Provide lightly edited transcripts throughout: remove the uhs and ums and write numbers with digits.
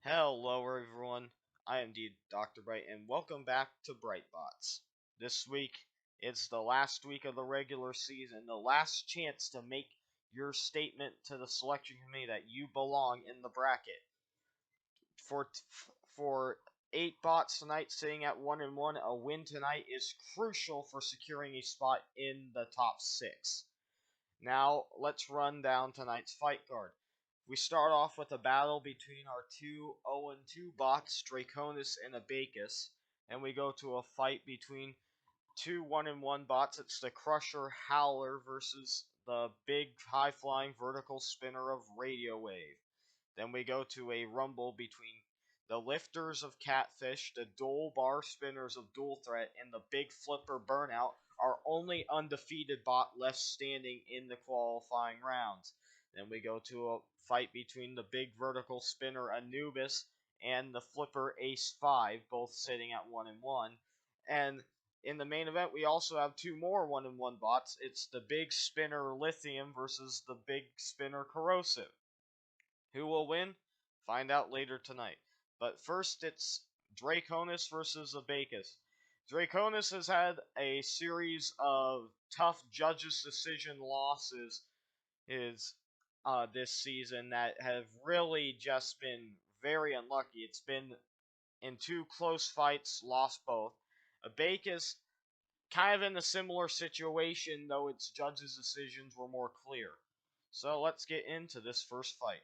Hello everyone, I am Dr. Bright and welcome back to Brightbots. This week, it's the last week of the regular season, the last chance to make your statement to the selection committee that you belong in the bracket. For for 8 bots tonight sitting at 1-1, a win tonight is crucial for securing a spot in the top 6. Now, let's run down tonight's fight card. We start off with a battle between our two 0-2 bots, Draconis and Abacus, and we go to a fight between two 1-1 bots. It's the Crusher Howler versus the big high-flying vertical spinner of Radio Wave. Then we go to a rumble between the Lifters of Catfish, the Dual Bar Spinners of Dual Threat, and the Big Flipper Burnout, our only undefeated bot left standing in the qualifying rounds. Then we go to a fight between the Big Vertical Spinner Anubis and the Flipper Ace 5, both sitting at 1-1. And in the main event, we also have two more 1-1 bots. It's the Big Spinner Lithium versus the Big Spinner Corrosive. Who will win? Find out later tonight. But first, it's Draconis versus Abacus. Draconis has had a series of tough judges' decision losses this season that have really just been very unlucky. It's been in two close fights, lost both. Abacus, kind of in a similar situation, though its judges' decisions were more clear. So let's get into this first fight.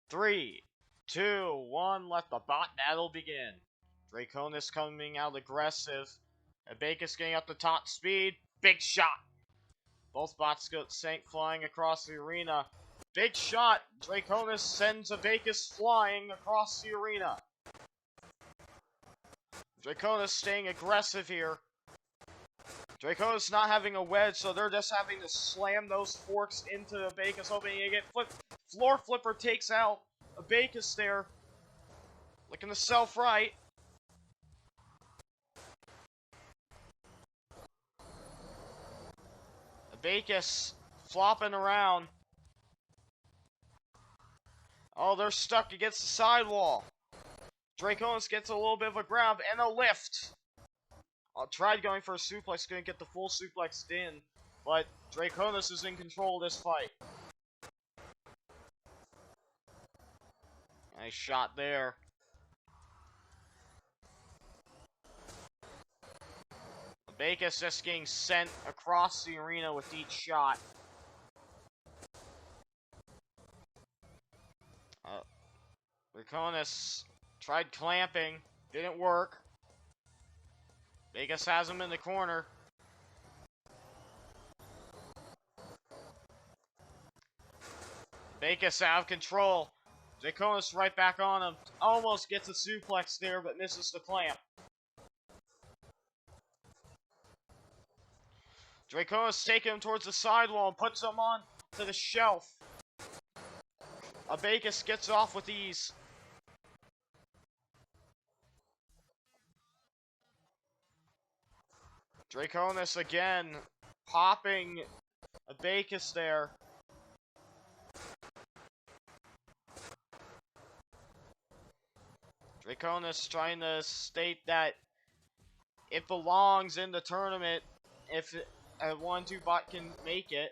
3, 2, 1, let the bot battle begin. Draconis coming out aggressive. Abacus getting up to top speed. Big shot. Both bots go sank flying across the arena. Big shot. Draconis sends Abacus flying across the arena. Draconis staying aggressive here. Draconis not having a wedge, so they're just having to slam those forks into Abacus, hoping to get flipped. Floor Flipper takes out Abacus there. Looking to self-right. Abacus flopping around. Oh, they're stuck against the sidewall. Draconis gets a little bit of a grab and a lift. Tried going for a suplex, couldn't get the full suplex in, but Draconis is in control of this fight. Nice shot there. Abacus just getting sent across the arena with each shot. Draconis tried clamping, didn't work. Vegas has him in the corner. Vegas out of control. Draconis right back on him. Almost gets a suplex there, but misses the clamp. Draconis taking him towards the sidewall and puts him on to the shelf. Abacus gets off with ease. Draconis again popping Abacus there. Draconis trying to state that it belongs in the tournament if a 1-2 bot can make it.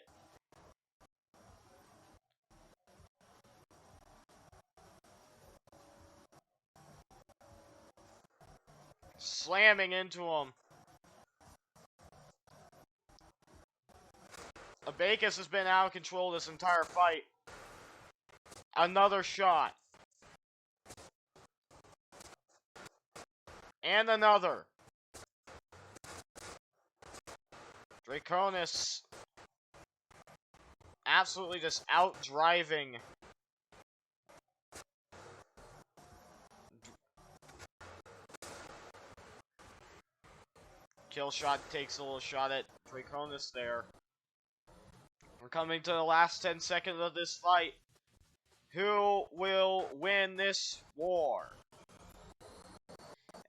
Slamming into him. Abacus has been out of control this entire fight. Another shot. And another. Draconis absolutely just out driving. Killshot takes a little shot at Draconis there. We're coming to the last 10 seconds of this fight. Who will win this war?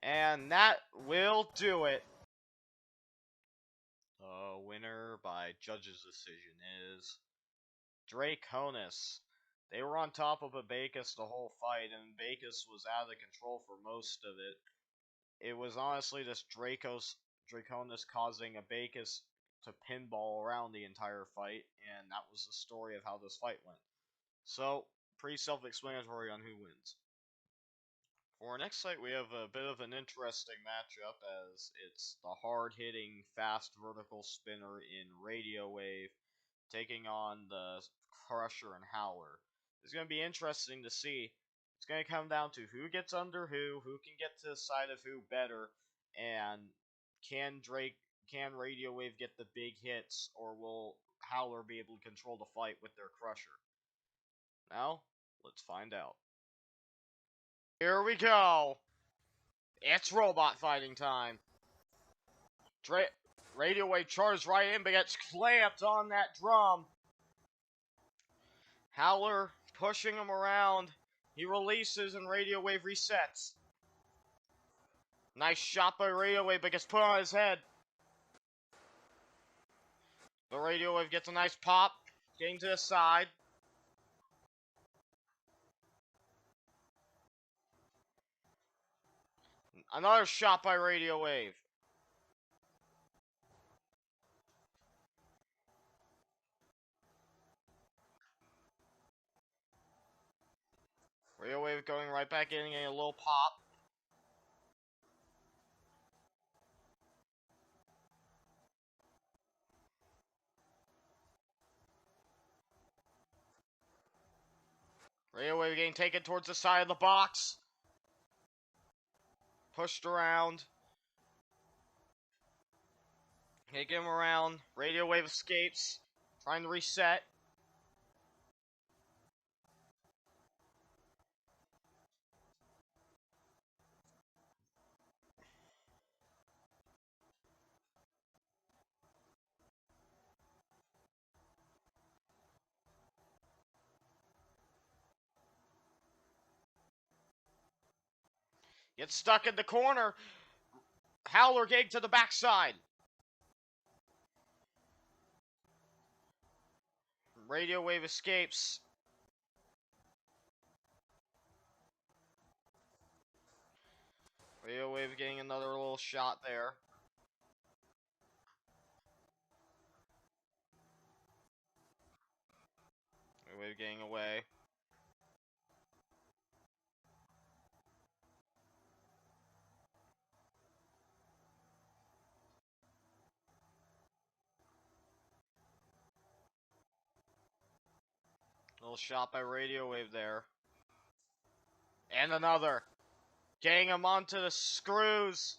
And that will do it. The winner by judge's decision is Draconis. They were on top of Abacus the whole fight, and Abacus was out of control for most of it. It was honestly just Draconis causing Abacus to pinball around the entire fight, and that was the story of how this fight went. So, pretty self-explanatory on who wins. For our next fight, we have a bit of an interesting matchup, as it's the hard-hitting, fast vertical spinner in Radio Wave taking on the Crusher and Howler. It's going to be interesting to see. It's going to come down to who gets under who can get to the side of who better, and can Radio Wave get the big hits, or will Howler be able to control the fight with their Crusher? Now, let's find out. Here we go! It's robot fighting time! Radio Wave charges right in, but gets clamped on that drum. Howler pushing him around. He releases and Radio Wave resets. Nice shot by Radio Wave, but gets put on his head. The Radio Wave gets a nice pop, getting to the side. Another shot by Radio Wave. Radio Wave going right back in, getting a little pop. Radio Wave getting taken towards the side of the box. Pushed around. Taking him around. Radio Wave escapes. Trying to reset. Gets stuck in the corner. Howler getting to the backside. Radio Wave escapes. Radio Wave getting another little shot there. Radio Wave getting away. Little shot by Radio Wave there. And another. Getting him onto the screws.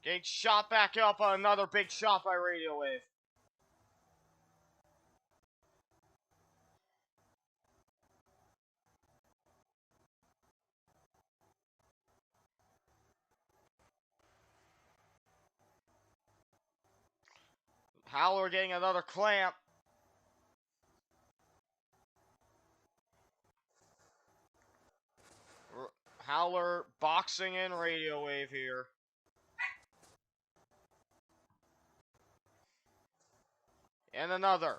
Getting shot back up on another big shot by Radio Wave. Howler getting another clamp. Howler boxing in Radio Wave here. And another.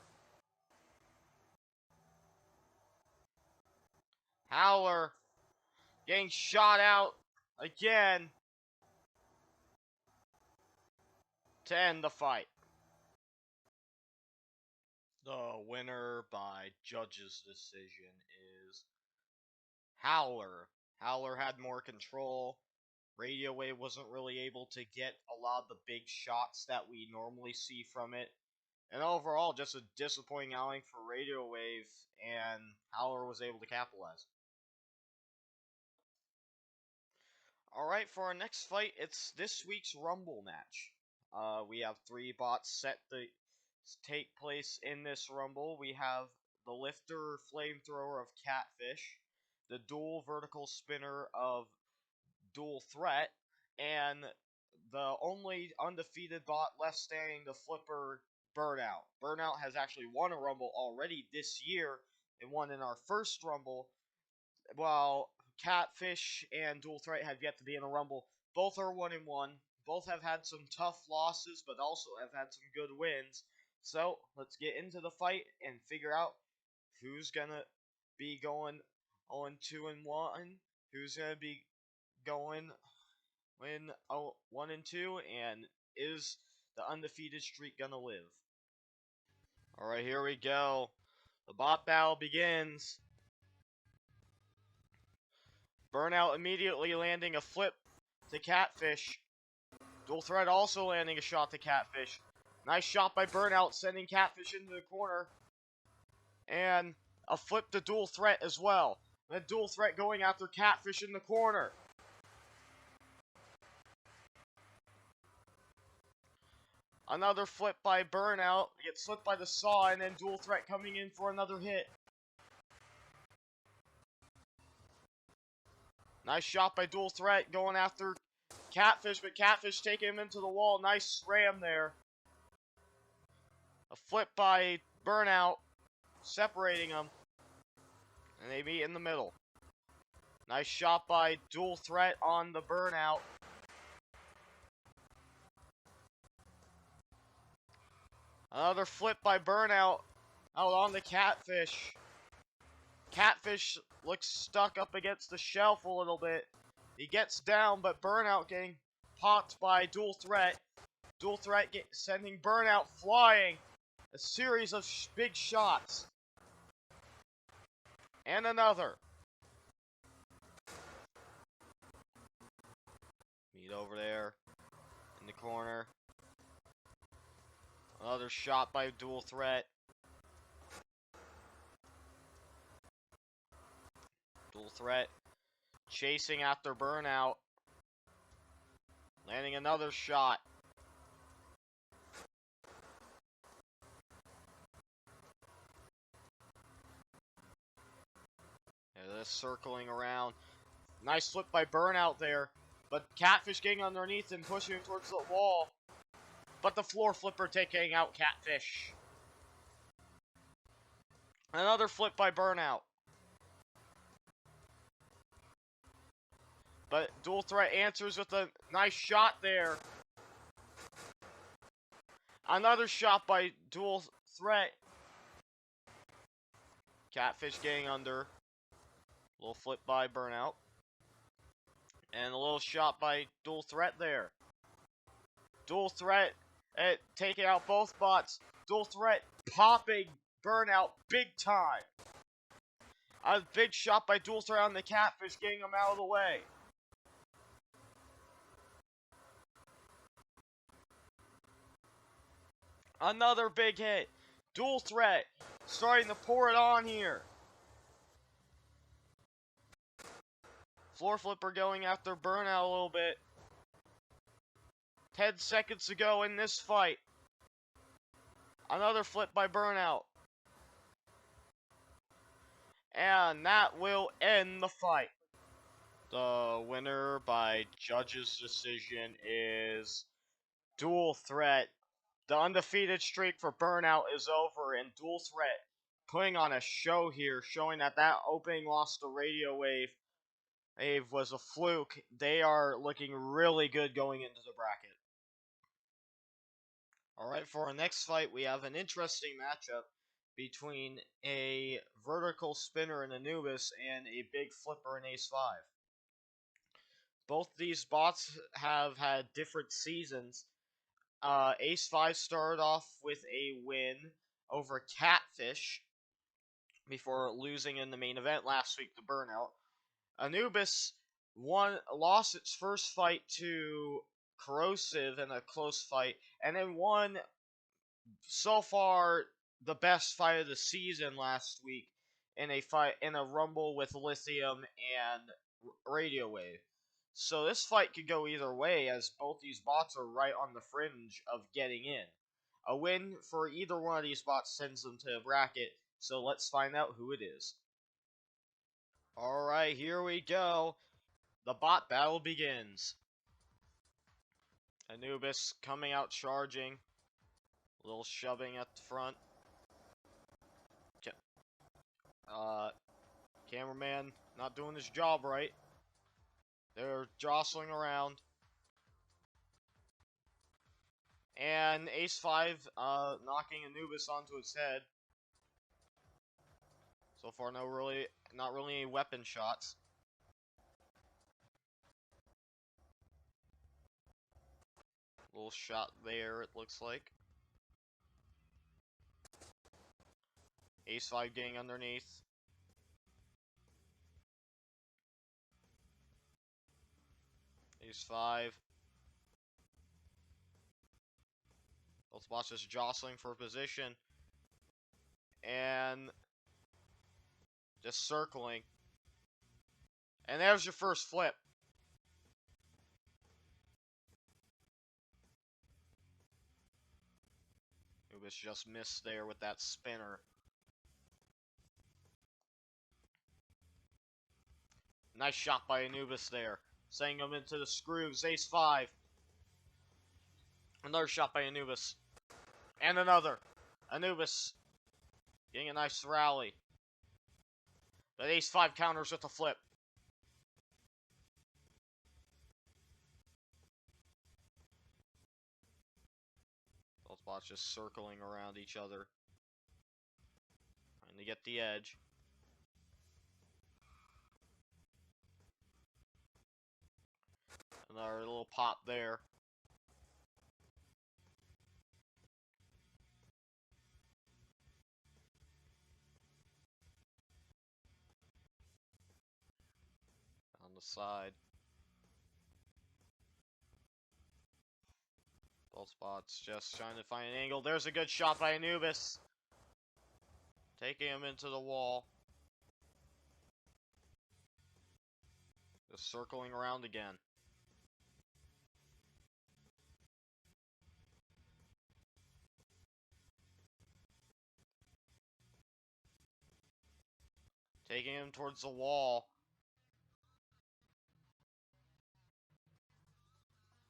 Howler getting shot out again to end the fight. The winner by judge's decision is Howler. Howler had more control. Radio Wave wasn't really able to get a lot of the big shots that we normally see from it. And overall, just a disappointing outing for Radio Wave, and Howler was able to capitalize. Alright, for our next fight, it's this week's Rumble match. We have 3 bots set to take place in this Rumble. We have the Lifter Flamethrower of Catfish, the Dual Vertical Spinner of Dual Threat, and the only undefeated bot left standing, the Flipper Burnout. Burnout has actually won a Rumble already this year. It won in our first Rumble, while Catfish and Dual Threat have yet to be in a Rumble. Both are 1-1. Both have had some tough losses, but also have had some good wins. So, let's get into the fight and figure out who's gonna be going on 2-1? Who's gonna be going win 1-2? And is the undefeated streak gonna live? Alright, here we go. The bot battle begins. Burnout immediately landing a flip to Catfish. Dual Threat also landing a shot to Catfish. Nice shot by Burnout, sending Catfish into the corner. And a flip to Dual Threat as well. Then Dual Threat going after Catfish in the corner. Another flip by Burnout. Gets slipped by the Saw, and then Dual Threat coming in for another hit. Nice shot by Dual Threat going after Catfish, but Catfish taking him into the wall. Nice ram there. A flip by Burnout, separating them. And they meet in the middle. Nice shot by Dual Threat on the Burnout. Another flip by Burnout out on the Catfish. Catfish looks stuck up against the shelf a little bit. He gets down, but Burnout getting popped by Dual Threat. Dual Threat sending Burnout flying. A series of big shots. And another. Meet over there in the corner. Another shot by Dual Threat. Dual Threat chasing after Burnout. Landing another shot. And this circling around. Nice flip by Burnout there. But Catfish getting underneath and pushing him towards the wall. But the floor flipper taking out Catfish. Another flip by Burnout. But Dual Threat answers with a nice shot there. Another shot by Dual Threat. Catfish getting under. Little flip by Burnout. And a little shot by Dual Threat there. Dual Threat taking out both bots. Dual Threat popping Burnout big time. A big shot by Dual Threat on the Catfish, getting him out of the way. Another big hit. Dual Threat starting to pour it on here. Floor flipper going after Burnout a little bit. 10 seconds to go in this fight. Another flip by Burnout. And that will end the fight. The winner by judge's decision is Dual Threat. The undefeated streak for Burnout is over, and Dual Threat putting on a show here, showing that opening loss to Radio Wave was a fluke. They are looking really good going into the bracket. Alright, for our next fight, we have an interesting matchup between a vertical spinner in Anubis and a big flipper in Ace 5. Both these bots have had different seasons. Ace 5 started off with a win over Catfish before losing in the main event last week to Burnout. Anubis lost its first fight to Corrosive in a close fight, and then won so far the best fight of the season last week in a rumble with Lithium and Radio Wave. So this fight could go either way, as both these bots are right on the fringe of getting in. A win for either one of these bots sends them to the bracket, so let's find out who it is. Alright, here we go. The bot battle begins. Anubis coming out charging. A little shoving at the front. Cameraman not doing his job right. They're jostling around. And Ace 5 knocking Anubis onto its head. So far, not really any weapon shots. Little shot there, it looks like. Ace 5 getting underneath. Ace 5. Both spots just jostling for position. And just circling. And there's your first flip. Anubis just missed there with that spinner. Nice shot by Anubis there. Sending him into the screws. Ace 5. Another shot by Anubis. And another. Anubis getting a nice rally. But Ace 5 counters with a flip. Both spots just circling around each other. Trying to get the edge. Another little pop there. On the side. Both spots just trying to find an angle. There's a good shot by Anubis. Taking him into the wall. Just circling around again. Taking him towards the wall.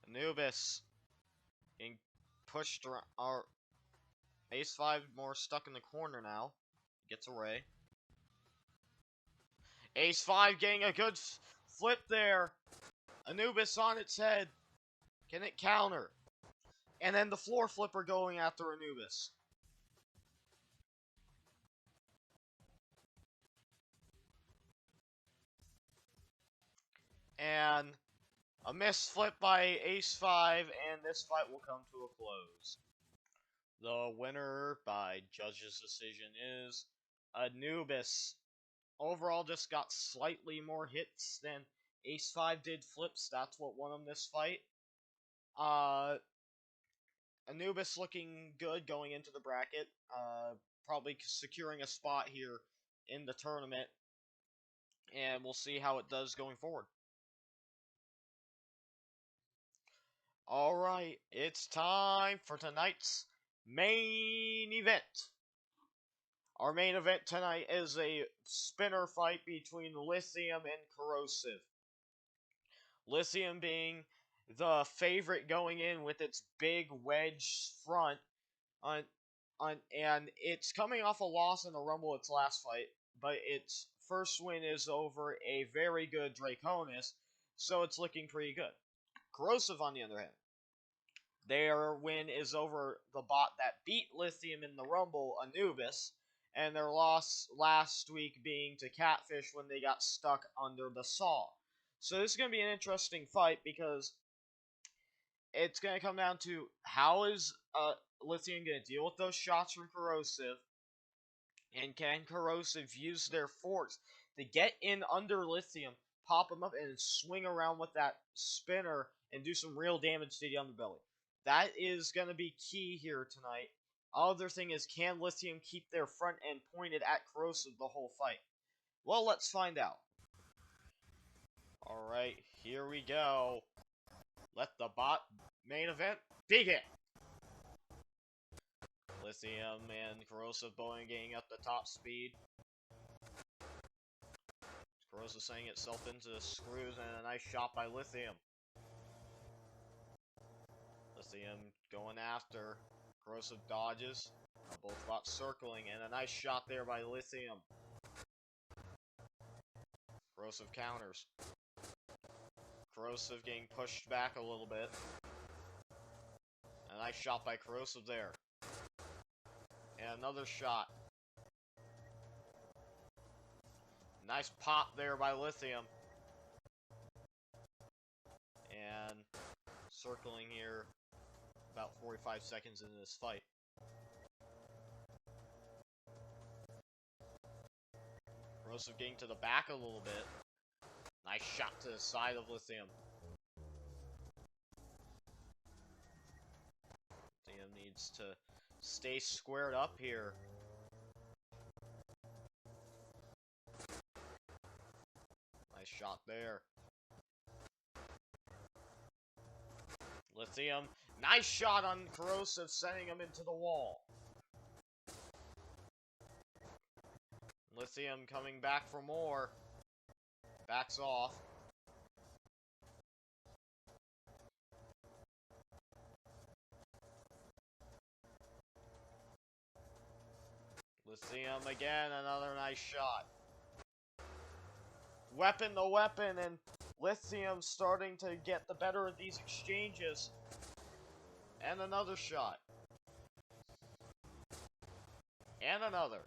Anubis getting pushed around. Our Ace 5 more stuck in the corner now. Gets away. Ace 5 getting a good flip there. Anubis on its head. Can it counter? And then the floor flipper going after Anubis. And a missed flip by Ace 5, and this fight will come to a close. The winner by judge's decision is Anubis. Overall, just got slightly more hits than Ace 5 did flips. That's what won him this fight. Anubis looking good going into the bracket. Probably securing a spot here in the tournament. And we'll see how it does going forward. Alright, it's time for tonight's main event. Our main event tonight is a spinner fight between Lithium and Corrosive. Lithium being the favorite going in with its big wedge front, and it's coming off a loss in the Rumble its last fight, but its first win is over a very good Draconis, so it's looking pretty good. Corrosive, on the other hand, their win is over the bot that beat Lithium in the Rumble, Anubis, and their loss last week being to Catfish when they got stuck under the saw. So this is going to be an interesting fight because it's going to come down to how is Lithium going to deal with those shots from Corrosive, and can Corrosive use their forks to get in under Lithium, pop him up, and swing around with that spinner and do some real damage to the underbelly. That is going to be key here tonight. Other thing is, can Lithium keep their front end pointed at Corrosive the whole fight? Well, let's find out. Alright, here we go. Let the bot main event begin. Lithium and Corrosive going getting up the top speed. Corrosive sending itself into the screws, and a nice shot by Lithium. Lithium going after. Corrosive dodges. Both bots circling, and a nice shot there by Lithium. Corrosive counters. Corrosive getting pushed back a little bit. A nice shot by Corrosive there. And another shot. Nice pop there by Lithium. And circling here about 45 seconds into this fight. Corrosive getting to the back a little bit. Nice shot to the side of Lithium. Lithium needs to stay squared up here. Nice shot there. Lithium, nice shot on Corrosive, sending him into the wall. Lithium coming back for more. Backs off. Lithium again, another nice shot. Weapon to weapon, and Lithium starting to get the better of these exchanges. And another shot. And another.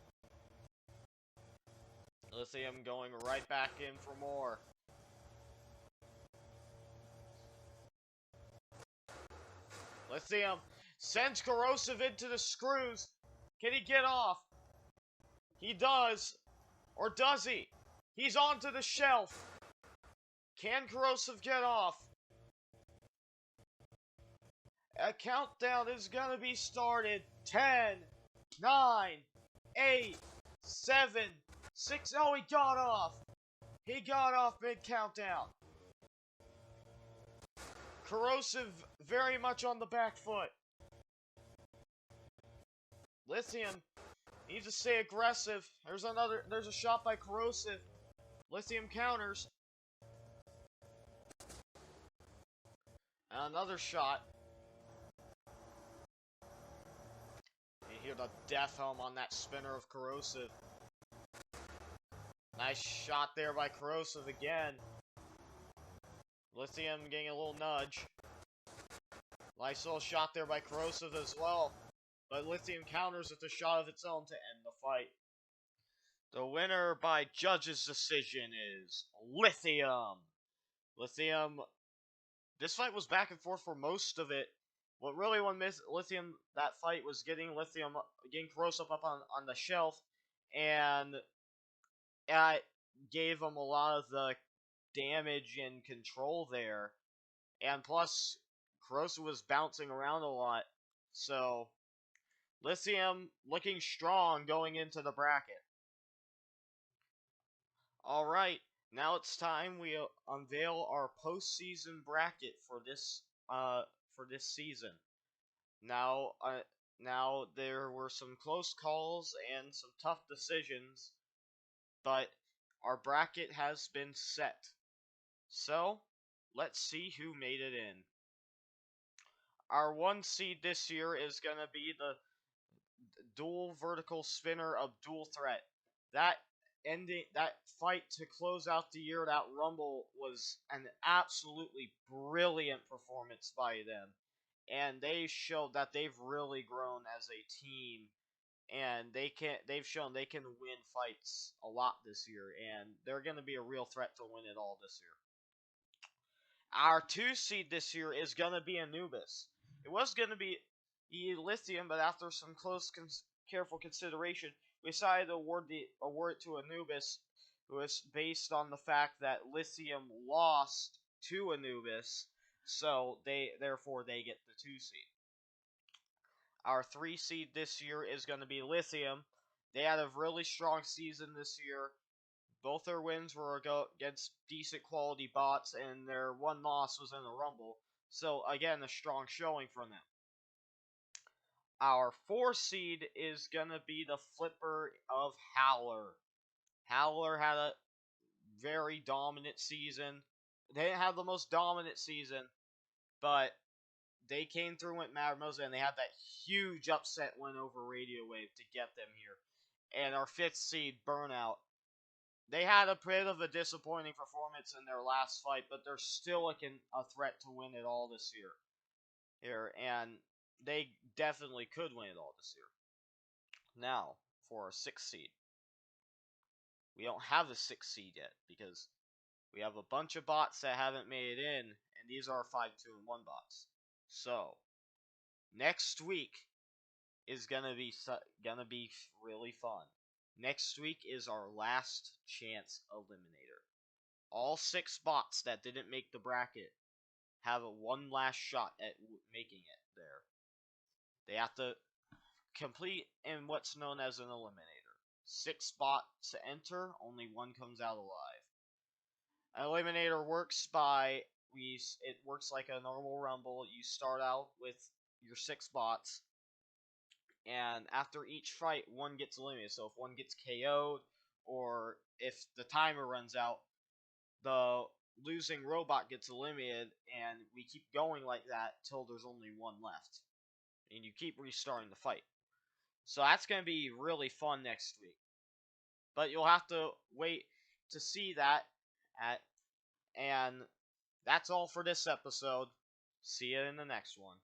Lithium going right back in for more. Lithium sends Corrosive into the screws. Can he get off? He does. Or does he? He's onto the shelf. Can Corrosive get off? A countdown is going to be started. 10, 9, 8, 7, 6. Oh, he got off. He got off mid-countdown. Corrosive very much on the back foot. Lithium needs to stay aggressive. There's a shot by Corrosive. Lithium counters. And another shot. You hear the death hum on that spinner of Corrosive. Nice shot there by Corrosive again. Lithium getting a little nudge. Nice little shot there by Corrosive as well. But Lithium counters with a shot of its own to end the fight. The winner by judge's decision is Lithium. Lithium, this fight was back and forth for most of it. What really won Lithium that fight was getting Corrosive up on the shelf, and it gave him a lot of the damage and control there. And plus, Corrosive was bouncing around a lot, so Lithium looking strong going into the bracket. Alright, now it's time we unveil our postseason bracket for this season. Now there were some close calls and some tough decisions, but our bracket has been set. So, let's see who made it in. Our 1 seed this year is going to be the dual vertical spinner of Dual Threat. That fight to close out the year, that Rumble, was an absolutely brilliant performance by them. And they showed that they've really grown as a team, and they've shown they can win fights a lot this year, and they're going to be a real threat to win it all this year. Our 2 seed this year is going to be Anubis. It was going to be Lithium, but after some careful consideration, we decided to award it to Anubis, who is based on the fact that Lithium lost to Anubis, so therefore they get the 2 seed. Our 3 seed this year is going to be Lithium. They had a really strong season this year. Both their wins were against decent quality bots, and their 1 loss was in the Rumble. So again, a strong showing from them. Our 4 seed is going to be the flipper of Howler. Howler had a very dominant season. They didn't have the most dominant season, but they came through with Mad Mosa, and they had that huge upset win over Radio Wave to get them here. And our 5th seed, Burnout. They had a bit of a disappointing performance in their last fight, but they're still a threat to win it all this year. And they definitely could win it all this year. Now, for our 6th seed. we don't have a 6 seed yet because we have a bunch of bots that haven't made it in, and these are 5-2-1 bots. So next week is gonna be really fun. Next week is our last chance eliminator. All 6 bots that didn't make the bracket have a one last shot at making it there. They have to complete in what's known as an eliminator. 6 bots enter, only one comes out alive. An eliminator works it works like a normal rumble. You start out with your 6 bots, and after each fight, one gets eliminated. So if one gets KO'd, or if the timer runs out, the losing robot gets eliminated, and we keep going like that till there's only one left. And you keep restarting the fight. So that's going to be really fun next week. But you'll have to wait to see that. And that's all for this episode. See you in the next one.